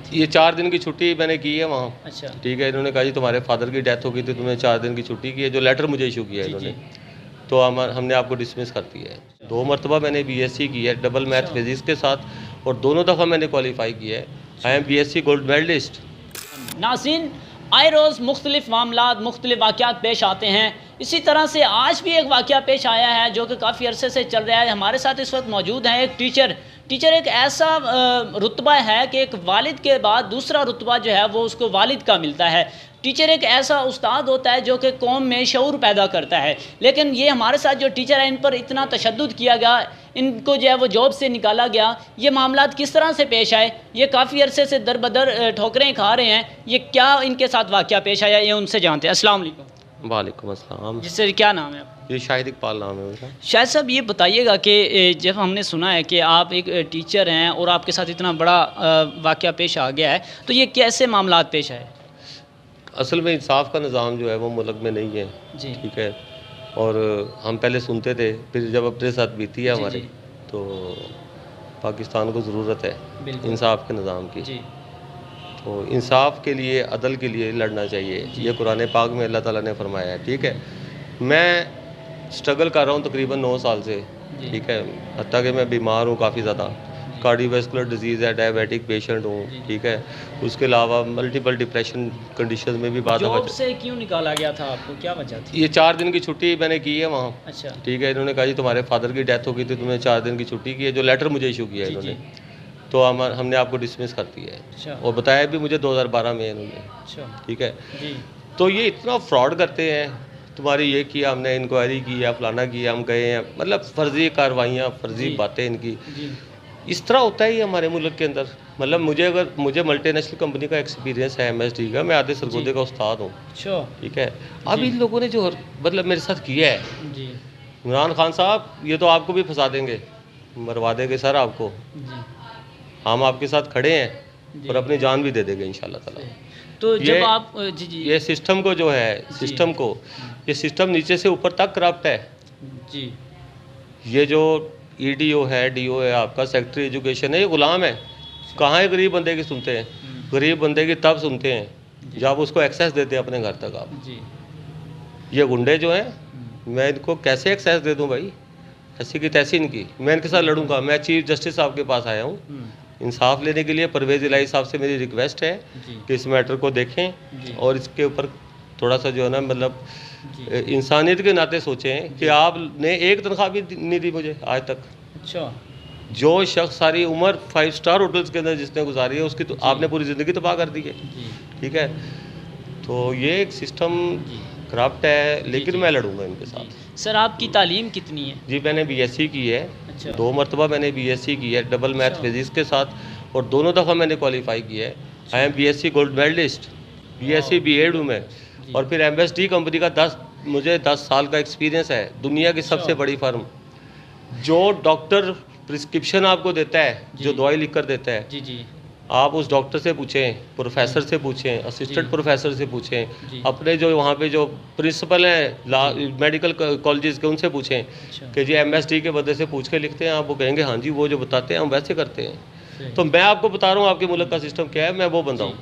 थी? ये 4 दिन की छुट्टी मैंने की है वहाँ। अच्छा। ठीक है, इन्होंने कहा जी तुम्हारे फादर की डेथ हो गई थी, तुमने 4 दिन की छुट्टी की है, जो लेटर मुझे इशू किया है जी इन्होंने, जी। तो हमने आपको डिसमिस कर दिया है। 2 मरतबा मैंने बीएससी की है डबल मैथ अच्छा। फिजिक्स के साथ, और दोनों दफ़ा मैंने क्वालिफाई किया है। I am BSc gold medallist. नाज़रीन, आए रोज़ मुख्तलिफ़ मामलात, मुख्तलिफ़ वाक़यात पेश आते हैं। इसी तरह से आज भी एक वाक़या पेश आया है जो कि काफ़ी अरसे से चल रहा है। हमारे साथ इस वक्त मौजूद हैं एक टीचर एक ऐसा रुतबा है कि एक वालिद के बाद दूसरा रुतबा जो है वो उसको वालिद का मिलता है। टीचर एक ऐसा उस्ताद होता है जो कि कौम में शऊर पैदा करता है। लेकिन ये हमारे साथ जो टीचर है इन पर इतना तशद्दुद किया गया, इनको जो है वो जॉब से निकाला गया। ये मामलात किस तरह से पेश आए, ये काफ़ी अरसे से दर बदर ठोकरें खा रहे हैं। ये क्या इनके साथ वाक़या पेश आया, ये उनसे जानते हैं। अस्सलाम वालेकुम। वालेकुम अस्सलाम। जिससे क्या नाम है आपका? ये शाहिद इकबाल नाम है मेरा। शायद साहब ये बताइएगा कि जब हमने सुना है कि आप एक टीचर हैं और आपके साथ इतना बड़ा वाक़या पेश आ गया है, तो ये कैसे मामलात पेश आए? असल में इंसाफ का निज़ाम जो है वो मुल्क में नहीं है। जी। ठीक है, और हम पहले सुनते थे, फिर जब अपने साथ बीती है जी, हमारे, जी। तो पाकिस्तान को ज़रूरत है बिल्कुल। इंसाफ के निज़ाम की। जी। तो इंसाफ के लिए, अदल के लिए लड़ना चाहिए। जी। ये कुरान पाक में अल्लाह ताला ने फरमाया है। ठीक है, मैं स्ट्रगल कर रहा हूँ तकरीबन 9 साल से। जी। ठीक है, हत्ता कि मैं बीमार हूँ काफ़ी ज़्यादा, कार्डियोवैस्कुलर डिजीज़ है, डायबिटिक पेशेंट जी। हूँ। ठीक है, उसके अलावा मल्टीपल डिप्रेशन कंडीशन में भी बाद जॉब से क्यों निकाला गया था आपको, क्या वजह थी? ये 4 दिन की छुट्टी मैंने की है वहाँ। अच्छा। ठीक है, इन्होंने कहा जी तुम्हारे फादर की डेथ हो गई थी, तुमने 4 दिन की छुट्टी की है, जो लेटर मुझे इशू किया है जी, इन्होंने, जी। तो हमने आपको डिसमिस कर दिया है। अच्छा। और बताया भी मुझे 2012 में इन्होंने। अच्छा। ठीक है, जी। तो ये इतना फ्रॉड करते हैं, तुम्हारी ये किया, हमने इंक्वायरी की या फलाना किया, हम गए हैं, मतलब फर्जी कार्रवाइयाँ, फर्जी जी। बातें इनकी। जी। इस तरह होता है ये हमारे मुल्क के अंदर। मतलब मुझे मल्टीनेशनल कंपनी का एक्सपीरियंस है, MSD का, मैं आधे सरगोदे का उस्ताद हूँ। अच्छा। ठीक है, अब इन लोगों ने जो मतलब मेरे साथ किया है, जी। इमरान खान साहब, ये तो आपको भी फंसा देंगे, मरवा देंगे सर आपको। जी। हम आपके साथ खड़े हैं जी। और अपनी जान भी दे देंगे इंशाल्लाह ताला। तो जब ये- आप जी जी ये सिस्टम को जो है, सिस्टम को, ये सिस्टम नीचे से ऊपर तक करप्ट है। जी। ये जो EDO है, DO है, आपका सेक्रेटरी एजुकेशन है, ये गुलाम है। कहाँ है गरीब बंदे की सुनते हैं? गरीब बंदे की तब सुनते हैं जब उसको एक्सेस देते हैं अपने घर तक आप। जी। ये गुंडे जो हैं, मैं इनको कैसे एक्सेस दे दूं भाई? ऐसी की तैसी इनकी, मैं इनके साथ लड़ूंगा। मैं चीफ जस्टिस साहब के पास आया हूँ इंसाफ लेने के लिए। परवेज़ इलाही साहब से मेरी रिक्वेस्ट है जी। कि इस मैटर को देखें जी। और इसके ऊपर थोड़ा सा जो है ना, मतलब जी। इंसानियत के नाते सोचें कि आपने एक तनख्वाह भी नहीं दी मुझे आज तक। अच्छा। जो शख्स सारी उम्र 5 स्टार होटल्स के अंदर जिसने गुजारी है, उसकी तो आपने पूरी ज़िंदगी तबाह कर दी है। जी। ठीक है, तो ये एक सिस्टम जी। करप्ट है, लेकिन जी। मैं लड़ूंगा इनके जी। साथ। सर आपकी तालीम कितनी है? जी, मैंने BSc की है। अच्छा। 2 मरतबा मैंने BSc की है डबल मैथ अच्छा। फिजिक्स के साथ, और दोनों दफ़ा मैंने क्वालिफाई किया है। I am BSc gold medallist, BSc B.Ed हूँ मैं। जी। और फिर MSD कंपनी का मुझे 10 साल का एक्सपीरियंस है। दुनिया की सबसे अच्छा। बड़ी फर्म, जो डॉक्टर प्रिस्क्रिप्शन आपको देता है, जी। जो दवाई लिख कर देता है, जी जी आप उस डॉक्टर से पूछें, प्रोफेसर से पूछें, असिस्टेंट जी। प्रोफेसर से पूछें, जी। अपने जो वहाँ पे जो प्रिंसिपल हैं मेडिकल कॉलेजेस के, उनसे पूछें अच्छा। कि जी MSD के बंदे से पूछ के लिखते हैं आप? वो कहेंगे हाँ जी, वो जो बताते हैं हम वैसे करते हैं। सही। तो मैं आपको बता रहा हूँ आपके मुल्क का सिस्टम क्या है, मैं वो बंदा हूँ।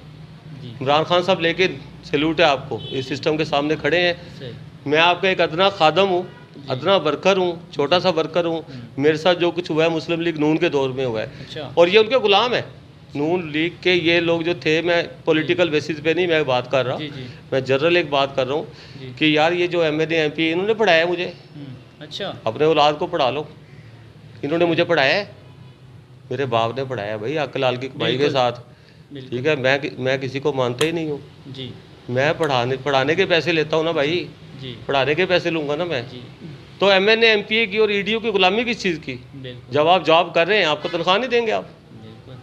जी। इमरान खान साहब, लेकिन सैल्यूट है आपको, इस सिस्टम के सामने खड़े हैं। सही। मैं आपका एक अदना खादम हूँ, अदना वर्कर हूँ, छोटा सा वर्कर हूँ। मेरे साथ जो कुछ हुआ है मुस्लिम लीग नून के दौर में हुआ है, अच्छा। और ये उनके गुलाम है। नून लीग के ये लोग जो थे, मैं पॉलिटिकल बेसिस पे नहीं मैं बात कर रहा, जी जी मैं जनरल एक बात कर रहा हूँ जी। कि यार ये जो MLA MP इन्होंने पढ़ाया मुझे, अच्छा। अपने औलाद को पढ़ा लो। इन्होंने मुझे पढ़ाया है, मेरे बाप ने पढ़ाया भाई, अक्ल की कमाई के बिल्कुल। साथ। बिल्कुल। ठीक है, मैं किसी को मानता ही नहीं हूँ। जी मैं पढ़ाने के पैसे लेता हूँ ना भाई, जी पढ़ाने के पैसे लूँगा ना मैं। जी। तो MNA MPA की और EDO की गुलामी किस चीज़ की? बिल्कुल। जब आप जॉब कर रहे हैं, आपको तनख्वाह नहीं देंगे आप? बिल्कुल।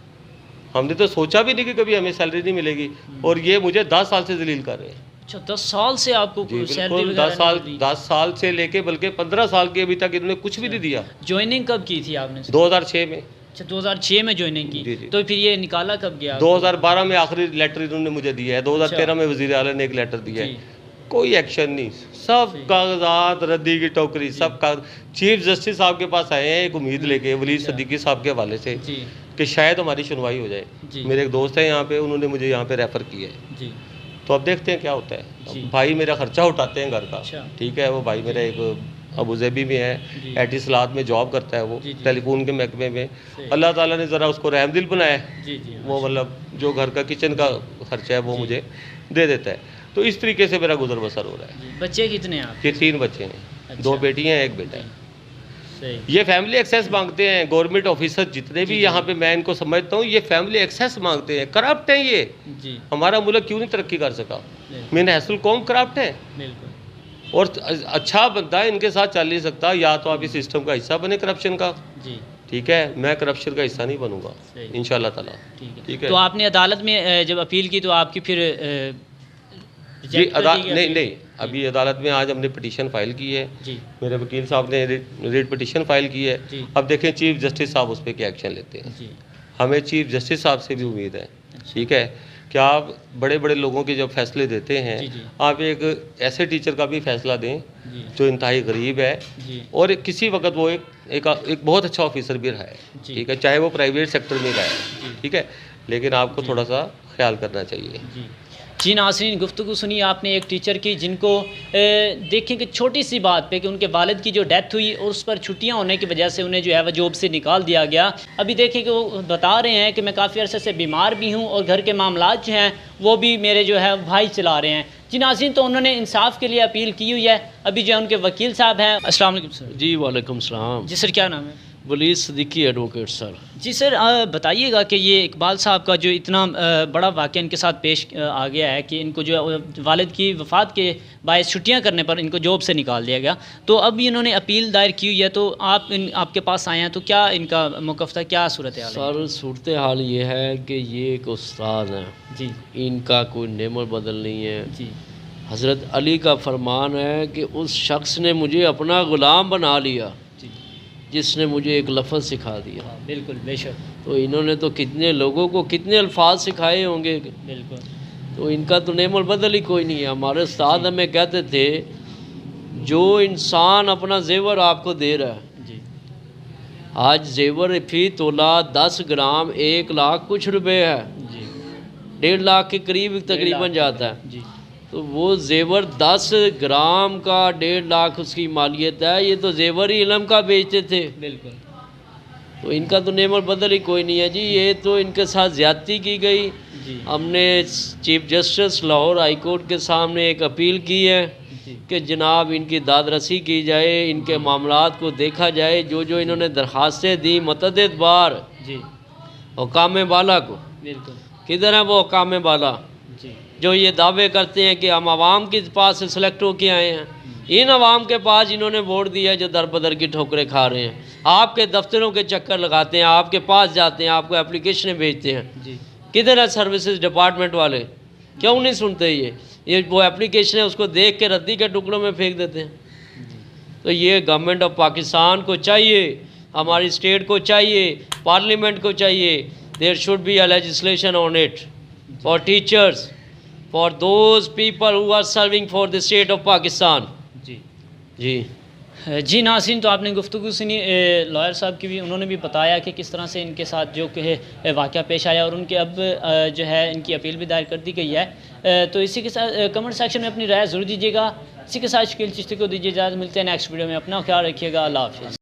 हमने तो सोचा भी नहीं कि कभी हमें सैलरी नहीं मिलेगी, और ये मुझे 10 साल से जलील कर रहे हैं। अच्छा, 10 साल से आपको जी सैलरी बिल्कुल, वगैरह नहीं दी? 10 साल से लेके बल्कि 15 साल की अभी तक इन्होंने कुछ भी नहीं दिया। ज्वाइनिंग कब की थी आपने? 2006 में। अच्छा, 2006 में ज्वाइनिंग की। जी, जी। तो फिर ये निकाला कब गया? 2012 में आखिरी लेटर इन्होंने मुझे दिया है, 2013 में वज़ीर आला ने एक लेटर दिया जी। है। कोई एक्शन नहीं, सब कागजात रद्दी की टोकरी, सब का। चीफ जस्टिस साहब के पास आए हैं एक उम्मीद लेके, वलीद सदीकी साहब के हवाले से। जी कि शायद हमारी सुनवाई हो जाए। जी। मेरे एक दोस्त है यहाँ पे, उन्होंने मुझे यहाँ पे रेफ़र किया है। जी। तो अब देखते हैं क्या होता है। जी। अब भाई मेरा खर्चा उठाते हैं घर का, अच्छा। ठीक है। वो भाई मेरा एक अबूज़ेबी में है, जी। एटिसलात में जॉब करता है वो, जी, जी। टेलीफोन के महकमे में। सही। अल्लाह ताला ने ज़रा उसको रहमदिल बनाया है। जी, जी। वो मतलब जो घर का किचन का खर्चा है वो जी। मुझे दे देता है। तो इस तरीके से मेरा गुज़र बसर हो रहा है। जी। बच्चे कितने हैं आप? ये 3 बच्चे हैं, अच्छा। 2 बेटियाँ हैं, 1 बेटा है। सही। ये फैमिली एक्सेस मांगते हैं। गवर्नमेंट ऑफिसर जितने भी जी, यहाँ जी। पे मैं इनको समझता हूँ, ये फैमिली एक्सेस मांगते हैं। करप्ट हैं ये। जी। हमारा मुल्क क्यों नहीं तरक्की कर सका? बिल्कुल। मेन हैसल कौम करप्ट है बिल्कुल। और अच्छा बंदा इनके साथ चल नहीं सकता। या तो आप इस सिस्टम का हिस्सा बने करप्शन का, जी। ठीक है। मैं करप्शन का हिस्सा नहीं बनूंगा सही। इंशाल्लाह ताला। ठीक है। ठीक है। तो आपने अदालत में जब अपील की तो आपकी फिर जी reject कर दी गई नहीं अपील? नहीं, अभी अदालत में आज हमने पिटीशन फाइल की है। जी। मेरे वकील साहब ने रिट पिटीशन फाइल की है। जी। अब देखें चीफ जस्टिस साहब उस पर क्या एक्शन लेते हैं। जी। हमें चीफ जस्टिस साहब से भी उम्मीद है, अच्छा। ठीक है, कि आप बड़े बड़े लोगों के जब फैसले देते हैं, जी, जी। आप एक ऐसे टीचर का भी फैसला दें जी। जो इंतहाई गरीब है जी। और किसी वक्त वो एक बहुत अच्छा ऑफिसर भी रहा है, जी। ठीक है, चाहे वो प्राइवेट सेक्टर में रहा है, जी। ठीक है, लेकिन आपको थोड़ा सा ख्याल करना चाहिए। जी नाज़रीन, गुफ्तगू सुनी आपने एक टीचर की जिनको देखें कि छोटी सी बात पे कि उनके वालिद की जो डेथ हुई और उस पर छुट्टियां होने की वजह से उन्हें जो है वह जॉब से निकाल दिया गया। अभी देखें कि वो बता रहे हैं कि मैं काफ़ी अरसे से बीमार भी हूं और घर के मामलात जो हैं वो भी मेरे जो है भाई चला रहे हैं। जी नाज़रीन, तो उन्होंने इंसाफ के लिए अपील की हुई है। अभी जो है उनके वकील साहब हैं। अस्सलाम वालेकुम सर। जी वालेकुम सलाम। जी सर, क्या नाम है? वली सिद्दीकी एडवोकेट सर। जी सर, बताइएगा कि ये इकबाल साहब का जो इतना बड़ा वाक़या इनके साथ पेश आ गया है कि इनको जो वालिद की वफ़ात के बायस छुट्टियां करने पर इनको जॉब से निकाल दिया गया, तो अब इन्होंने अपील दायर की हुई है, तो आपके पास आए हैं, तो क्या इनका मौक़िफ़ था, क्या सूरत हाल है? सर सूरत हाल ये है कि ये एक उस्ताद हैं, जी। इनका कोई नेमर बदल नहीं है। जी। हज़रत अली का फरमान है कि उस शख्स ने मुझे अपना ग़ुलाम बना लिया जी। जिसने मुझे एक लफ्ज़ सिखा दिया। हाँ, बिल्कुल, बेशक। तो इन्होंने तो कितने लोगों को कितने अल्फाज सिखाए होंगे, बिल्कुल। तो इनका तो नेमर बदल ही कोई नहीं है। हमारे उस्ताद हमें कहते थे, जो इंसान अपना जेवर आपको दे रहा है, जी। आज जेवर फी तोला 10 ग्राम 1 लाख कुछ रुपए है, जी। 1.5 लाख के करीब तकरीबन जाता है। जी। तो वो जेवर 10 ग्राम का 1.5 लाख उसकी मालियत है। ये तो जेवर ही इल्म का बेचते थे। बिल्कुल। तो इनका तो नेमर बदल ही कोई नहीं है जी। ये तो इनके साथ ज़्यादती की गई। जी। हमने chief justice Lahore high court के सामने एक अपील की है जी। कि जनाब इनकी दादरसी की जाए, इनके मामलात को देखा जाए। जो जो इन्होंने दरख्वास्तें दी मतअद्दिद बार जी। हुकाम बाला को, बिल्कुल। किधर है वो हुकाम बाला जी। जो ये दावे करते हैं कि हम आवाम के पास से सेलेक्ट होके आए हैं? इन आवाम के पास इन्होंने वोट दिया जो दर बदर की ठोकरें खा रहे हैं। आपके दफ्तरों के चक्कर लगाते हैं, आपके पास जाते हैं, आपको एप्लीकेशनें भेजते हैं। जी। किधर है सर्विसेज डिपार्टमेंट वाले? क्यों नहीं सुनते? ये वो एप्लीकेशन है उसको देख के रद्दी के टुकड़ों में फेंक देते हैं। तो ये गवर्नमेंट ऑफ पाकिस्तान को चाहिए, हमारी स्टेट को चाहिए, पार्लियामेंट को चाहिए, there should be a legislation on it for teachers, for those people who are serving for the state of Pakistan. जी। जी जी नाज़रीन, तो आपने गुफ्तगू सुनी लॉयर साहब की भी। उन्होंने भी बताया कि किस तरह से इनके साथ जो कि वाक़या पेश आया और उनके अब जो है इनकी अपील भी दायर कर दी गई है। तो इसी के साथ कमेंट सेक्शन में अपनी राय ज़रूर दीजिएगा। इसी के साथ शकील चिश्ती को दीजिए इजाज़त। मिलते हैं नेक्स्ट वीडियो में। अपना ख्याल रखिएगा। अल्लाह हाफ़िज़।